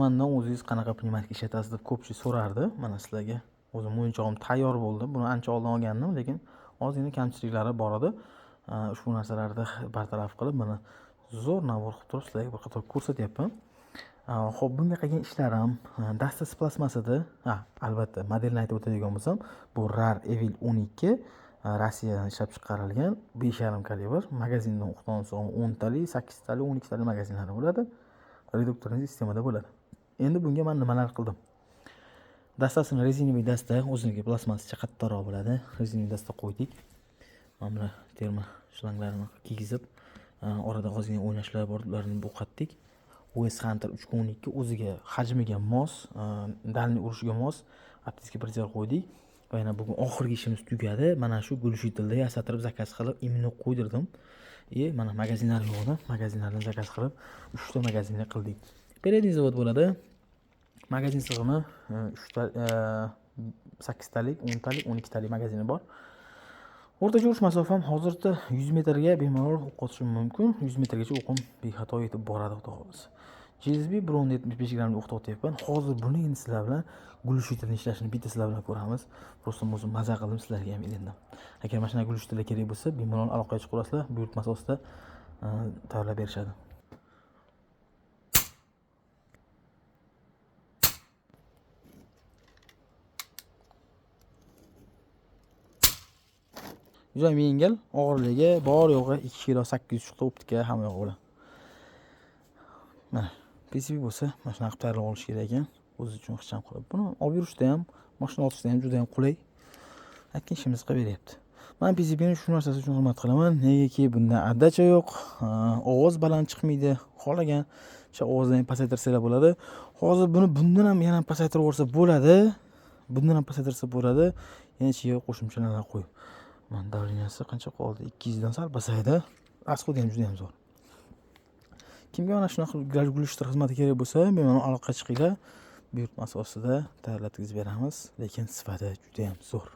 mandan o'zingiz qanaqa pnevmatik ishlatasiz deb ko'pchilik so'rardi. Mana sizlarga o'zim o'yinchog'im tayyor bo'ldi. Buni ancha oldin olgandim, lekin ozgina kamchiliklari bor edi. Ushbu narsalarni bartaraf qilib, mana zo'r nabor qilib turib sizlarga bir qator ko'rsatyapman. Xo'p, bunga qilgan ishlarim dastasi plasmasida. Albatta, modelni aytib o'tadigan bo'lsam, bu RAR Evil 12 Rossiyadan ishlab chiqarilgan 5,5 kalibr magazindan o'qigan so'ng 10 tali, 8 tali, 12 tali magazinlari bo'ladi. Reduktorning sistemida bo'ladi. Endi bunga men nimalar qildim? Dastasini rezinoviy dasta, o'ziga plasmasicha qattiqroq bo'ladi. Rezinoviy dasta qo'ydik. Mana terma shlanglarini kiygizib, orada ozgina o'ynashlar bor, ularni bo'qatdik. US Hunter 312 o'ziga hajmiga mos, dalni urushiga mos optik prizer qo'ydik. Va yana bugun oxirgi ishimiz tugadi. Mana shu gulshitilda yasatirib zakaz qilib, imino qo'ydirdim. Mana magazinlar yo'qdi. Magazinlardan zakaz qilib 3 ta magazinni qildik. Передний zavod bo'ladi. Magazin sig'imi 3 ta 8 talik, 10 talik, 12 talik magazini bor. O'rtacha urush masofam hozirda 100 metrga bemalol o'q otishim mumkin. 100 metrgacha o'qim bexato yetib boradi, xudo xolasa. GSB 1.75 gramm o'q otyapman. Hozir buni endi sizlar bilan gulshitilni ishlashini bitta sizlar bilan ko'ramiz. Prosta o'zim maza qildim sizlarga ham endi. Agar mana shunday gulshitillar kerak bo'lsa, bemalol aloqaga chiqib olasizlar. Buyurtma asosida tayyorlab berishadi. Juda yengil, og'irligi bor yo'g'i 2 kilo 800 chiqdi optika hamma yo'q bilan. Mana PCB bo'lsa, mana shunaqa qilib tayyorlab olish kerak ekan. O'zi uchun ixcham qilib. Buni olib yurishda ham, mashina ortishda ham juda ham qulay. Aytgan ishimiz qilib beryapti. Men PCBni shu narsasi uchun hurmat qilaman. Negaki bundan addacha yo'q, ovoz baland chiqmaydi. Xohlagan o'sha ovozdan pasaytirsanglar bo'ladi. Hozir buni bundan ham yana pasaytirib yuborsa bo'ladi. Bundan ham pasaytirsa bo'ladi. Yana ichiga qo'shimchalar qo'yib. Mana davleniyasi qancha qoldi? 200 dan sal pasaydi. Rasxodi ham juda ham zo'r. Kimga mana shunaqa gulshitlar xizmati kerak bo'lsa, bemalol aloqaga chiqinglar. Buyurtma asosida tayyorlatib beramiz, lekin sifati juda ham zo'r.